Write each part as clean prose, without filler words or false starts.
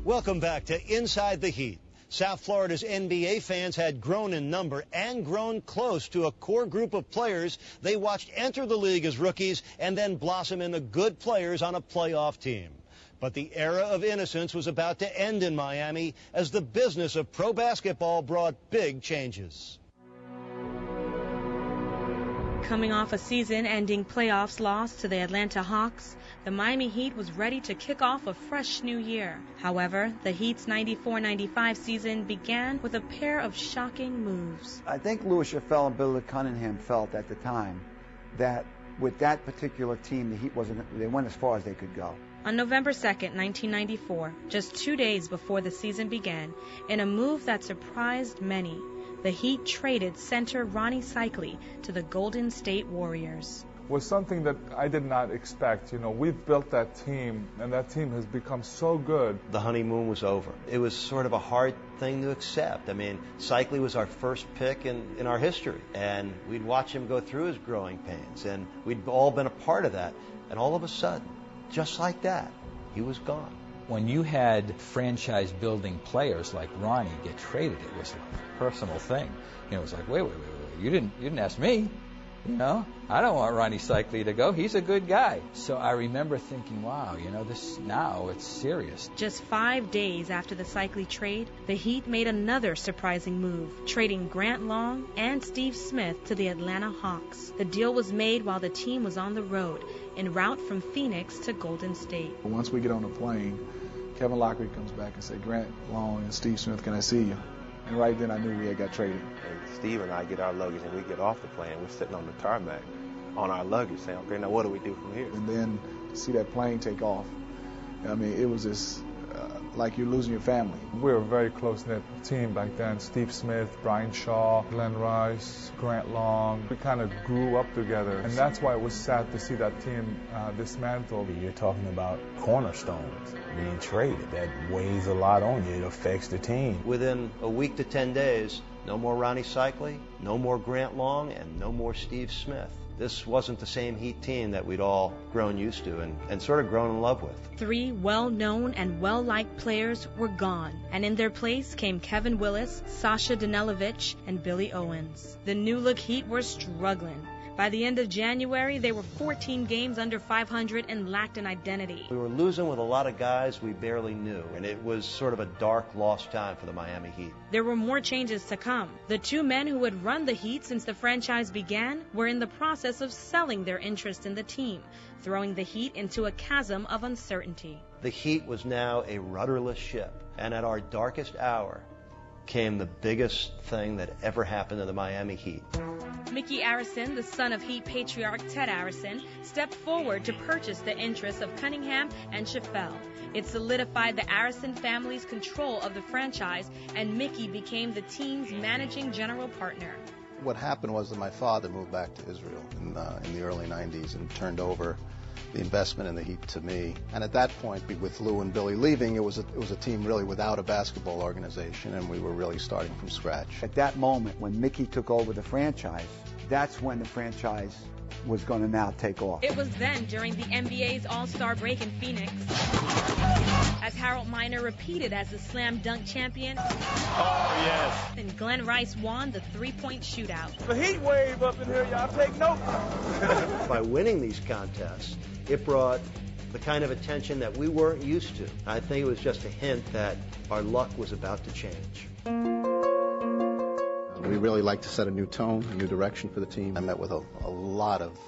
Welcome back to Inside the Heat. South Florida's NBA fans had grown in number and grown close to a core group of players they watched enter the league as rookies and then blossom into good players on a playoff team. But the era of innocence was about to end in Miami as the business of pro basketball brought big changes. Coming off a season-ending playoffs loss to the Atlanta Hawks, the Miami Heat was ready to kick off a fresh new year. However, the Heat's 94-95 season began with a pair of shocking moves. I think Louis Chaffel and Billy Cunningham felt at the time that with that particular team, the Heat they went as far as they could go. On November 2nd, 1994, just 2 days before the season began, in a move that surprised many, the Heat traded center Ronie Cycli to the Golden State Warriors. Was something that I did not expect. You know, we've built that team, and that team has become so good. The honeymoon was over. It was sort of a hard thing to accept. I mean, Cycli was our first pick in our history, and we'd watch him go through his growing pains, and we'd all been a part of that. And all of a sudden, just like that, he was gone. When you had franchise-building players like Ronnie get traded, it was a personal thing. You know, it was like, wait, you didn't ask me. You know, I don't want Ronie Cycli to go. He's a good guy. So I remember thinking, wow, you know, now it's serious. Just 5 days after the Cycli trade, the Heat made another surprising move, trading Grant Long and Steve Smith to the Atlanta Hawks. The deal was made while the team was on the road, en route from Phoenix to Golden State. Once we get on the plane, Kevin Lockery comes back and says, Grant Long and Steve Smith, can I see you? And right then I knew we had got traded. And Steve and I get our luggage and we get off the plane. We're sitting on the tarmac on our luggage saying, okay, now what do we do from here? And then to see that plane take off, I mean, it was just like you're losing your family. We were a very close-knit team back then. Steve Smith, Braian Shaw, Glenn Rice, Grant Long. We kind of grew up together, and that's why it was sad to see that team dismantled. You're talking about cornerstones being traded. That weighs a lot on you. It affects the team. Within a week to 10 days, no more Ronie Cycli, no more Grant Long, and no more Steve Smith. This wasn't the same Heat team that we'd all grown used to and sort of grown in love with. 3 well-known and well-liked players were gone, and in their place came Kevin Willis, Sasha Danilovic, and Billy Owens. The new-look Heat were struggling. By the end of January, they were 14 games under 500 and lacked an identity. We were losing with a lot of guys we barely knew, and it was sort of a dark, lost time for the Miami Heat. There were more changes to come. The 2 men who had run the Heat since the franchise began were in the process of selling their interest in the team, throwing the Heat into a chasm of uncertainty. The Heat was now a rudderless ship, and at our darkest hour came the biggest thing that ever happened to the Miami Heat. Micki Arisson, the son of Heat patriarch Ted Arisson, stepped forward to purchase the interests of Cunningham and Chaffel. It solidified the Arisson family's control of the franchise, and Micki became the team's managing general partner. What happened was that my father moved back to Israel in the early 90s and turned over the investment in the Heat to me. And at that point, with Lou and Billy leaving, it was a team really without a basketball organization, and we were really starting from scratch. At that moment, when Micki took over the franchise, that's when the franchise was going to now take off. It was then, during the NBA's All-Star break in Phoenix, as Harold Miner repeated as the slam dunk champion. Oh, yes. And Glenn Rice won the three-point shootout. The heat wave up in here, y'all take note. By winning these contests, it brought the kind of attention that we weren't used to. I think it was just a hint that our luck was about to change. We really like to set a new tone, a new direction for the team. I met with a lot of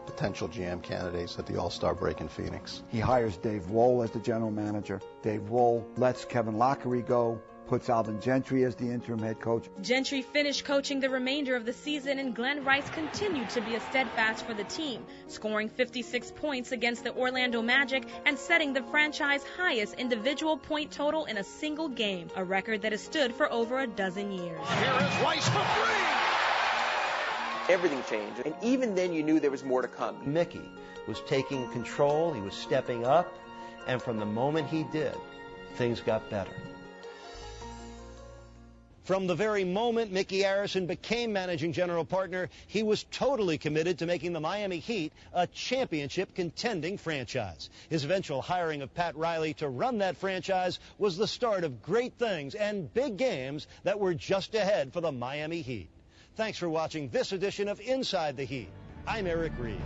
potential GM candidates at the All-Star break in Phoenix. He hires Dave Wohl as the general manager. Dave Wohl lets Kevin Lockery go, puts Alvin Gentry as the interim head coach. Gentry finished coaching the remainder of the season, and Glenn Rice continued to be a steadfast for the team, scoring 56 points against the Orlando Magic and setting the franchise highest individual point total in a single game, a record that has stood for over a dozen years. Here is Rice for 3! Everything changed, and even then you knew there was more to come. Micki was taking control, he was stepping up, and from the moment he did, things got better. From the very moment Micki Arisson became managing general partner, he was totally committed to making the Miami Heat a championship contending franchise. His eventual hiring of Pat Riley to run that franchise was the start of great things and big games that were just ahead for the Miami Heat. Thanks for watching this edition of Inside the Heat. I'm Eric Reed.